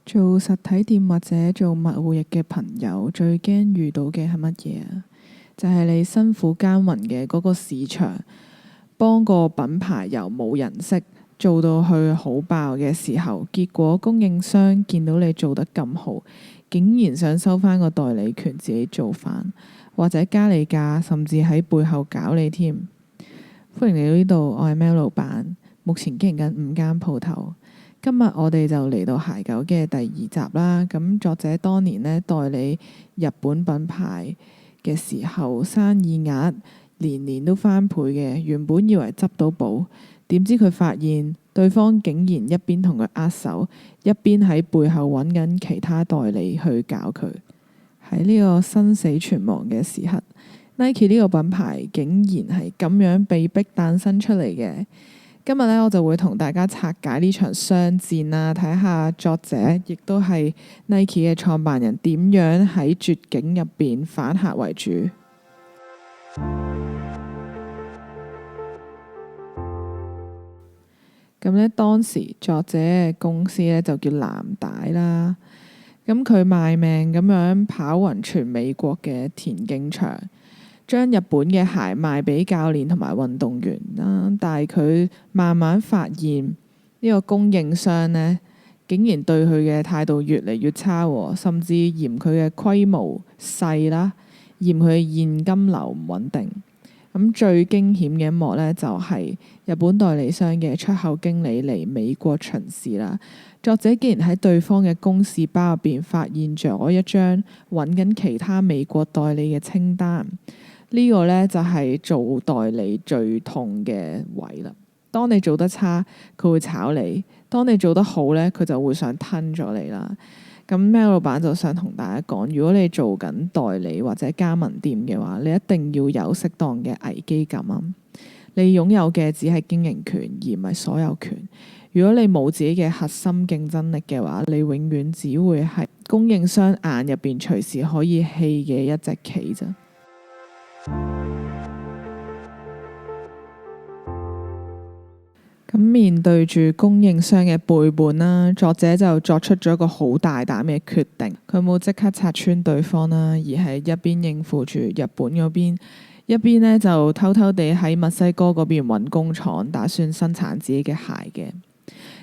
做實體店或者做物互易嘅朋友，最驚遇到嘅係乜嘢啊？就係你辛苦耕耘嘅嗰個市場，幫個品牌由冇人識做到去好爆嘅時候，結果供應商見到你做得咁好，竟然想收翻個代理權自己做返，或者加你價，甚至喺背後搞你添。歡迎嚟到呢度，我係 Mel 老闆，目前經營緊5間鋪頭。今日我哋就嚟到鞋狗嘅第2集啦。咁作者當年呢代理日本品牌嘅時候，生意額年年都翻倍嘅。原本以為執到寶，點知佢發現對方竟然一邊同佢握手，一邊喺背後揾緊其他代理去搞佢。喺呢個生死存亡嘅時刻， Nike 呢個品牌竟然係咁樣被逼誕生出嚟嘅。今日呢，我就會同大家拆解呢場商戰啦，睇下作者亦都係 Nike 嘅創辦人點樣喺絕境入邊反客為主。咁呢，當時作者嘅公司呢就叫藍帶啦。咁佢賣命咁樣跑勻全美國嘅田徑場，將日本嘅鞋賣俾教練同埋運動員啦，但係佢慢慢發現呢個供應商呢，竟然對佢嘅態度越嚟越差，甚至嫌佢嘅規模細啦，嫌佢嘅現金流唔穩定。咁最驚險嘅一幕呢，就係日本代理商嘅出口經理嚟美國巡視啦。作者竟然喺對方嘅公事包入邊發現咗一張揾緊其他美國代理嘅清單。呢個呢，就係做代理最痛嘅位啦。當你做得差，佢會炒你；當你做得好呢，佢就會想吞咗你啦。咁 Mel 老闆就想同大家講，如果你做緊代理或者加盟店嘅話，你一定要有適當嘅危機感啊！你擁有嘅只係經營權，而唔係所有權。如果你冇自己嘅核心競爭力嘅話，你永遠只會係供應商眼入邊隨時可以棄嘅一隻棋啫。咁面對住供應商嘅背叛啦，作者就作出咗一個好大膽嘅決定。佢冇即刻拆穿對方啦，而係一邊應付住日本嗰邊，一邊呢就偷偷地喺墨西哥嗰邊揾工廠，打算生產自己嘅鞋嘅。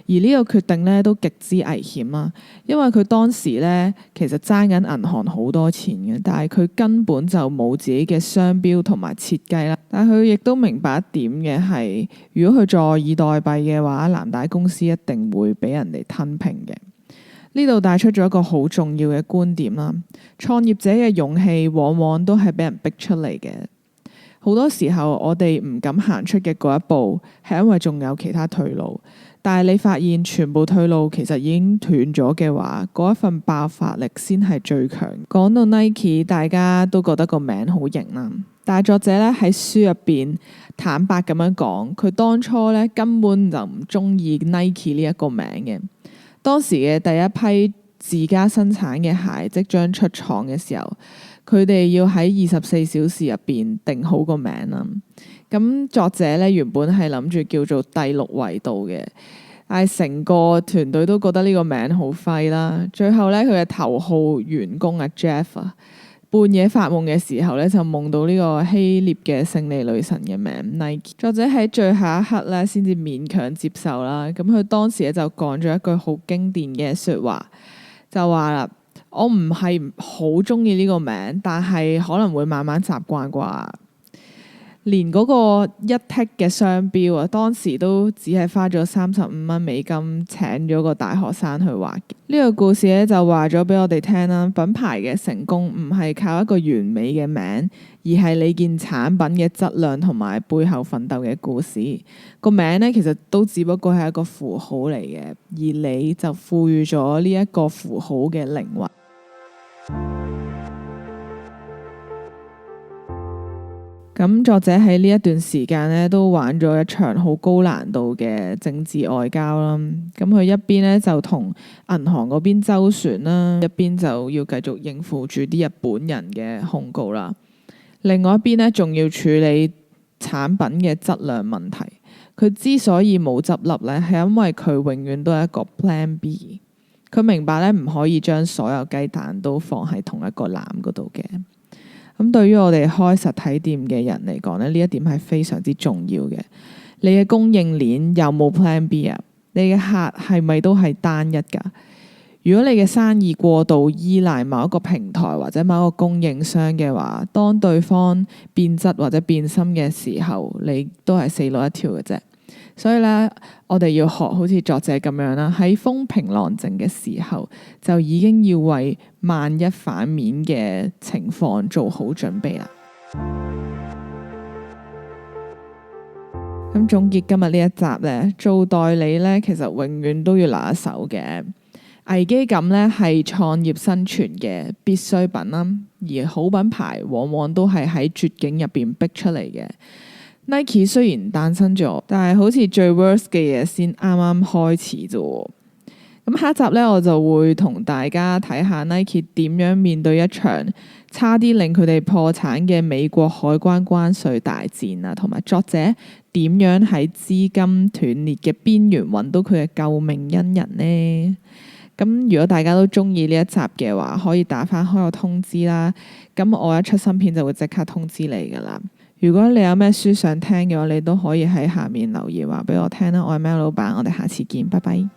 而呢個決定呢都極之危險啦，因為佢當時呢其實爭緊銀行好多錢嘅，但係佢根本就冇自己嘅商標同埋設計啦。但係佢亦都明白一點嘅係，如果佢坐以待斃嘅話，藍帶公司一定會俾人哋吞併嘅。呢度帶出咗一個好重要嘅觀點啦，創業者嘅勇氣往往都係俾人逼出嚟嘅。好多時候我哋唔敢行出嘅嗰一步，係因為仲有其他退路。但係你發現全部退路其實已經斷咗嘅話，嗰一份爆發力先係最強。講到 Nike， 大家都覺得個名好型啦。但係作者咧喺書入邊坦白咁樣講，佢當初咧根本就唔中意 Nike 呢一個名嘅。當時嘅第一批自家生產嘅鞋即將出廠嘅時候，佢哋要喺24小時入邊定好個名啦。咁作者咧原本係諗住叫做第6維度嘅，但係成個團隊都覺得呢個名好廢啦。最後咧佢嘅頭號員工阿 Jeff 啊，半夜發夢嘅時候咧就夢到呢個希臘嘅勝利女神嘅名 Nike。作者喺最後一刻咧先至勉強接受啦。咁佢當時咧就講咗一句好經典嘅說話，就話啦：我唔係好中意呢個名，但係可能會慢慢習慣啩。連嗰個一剔嘅商標啊，當時都只係花咗35蚊美金請咗個大學生去畫。呢個故事咧就話咗俾我哋聽啦，品牌嘅成功唔係靠一個完美嘅名，而係你件產品嘅質量同埋背後奮鬥嘅故事。個名咧其實都只不過係一個符號嚟嘅，而你就賦予咗呢一個符號嘅靈魂。咁作者喺呢一段時間呢，都玩咗一場好高難度嘅政治外交啦。咁佢一邊呢，就同銀行嗰邊周旋啦，一邊就要繼續應付住啲日本人嘅控告啦。另外一邊呢，仲要處理產品嘅質量問題。佢之所以冇執笠咧，係因為佢永遠都係一個 Plan B。佢明白咧，唔可以將所有雞蛋都放喺同一個籃嗰度嘅。咁對於我哋開實體店嘅人嚟講咧，呢一點係非常之重要嘅。你嘅供應鏈有冇 Plan B 啊？你嘅客係咪都係單一㗎？如果你嘅生意過度依賴某一個平台或者某一個供應商嘅話，當對方變質或者變心嘅時候，你都係死路一條嘅啫。所以咧，我哋要學好似作者咁樣啦，喺風平浪靜嘅時候，就已經要為萬一反面嘅情況做好準備啦。咁總結今日呢一集咧，做代理咧，其實永遠都要拿一手嘅。危機感咧係創業生存嘅必需品啦，而好品牌往往都係喺絕境入邊逼出嚟嘅。Nike 雖然誕生咗，但係好似最 worst 嘅嘢先啱啱開始啫。咁下一集咧，我就會同大家睇下 Nike 點樣面對一場差啲令佢哋破產嘅美國海關關稅大戰啊，同埋作者點樣喺資金斷裂嘅邊緣揾到佢嘅救命恩人呢？咁如果大家都中意呢一集嘅話，可以打翻開個通知啦。咁我一出新片就會即刻通知你噶啦。如果你有咩書想聽嘅話，你都可以喺下面留言話俾我聽啦。我係喵老闆，我哋下次見，拜拜。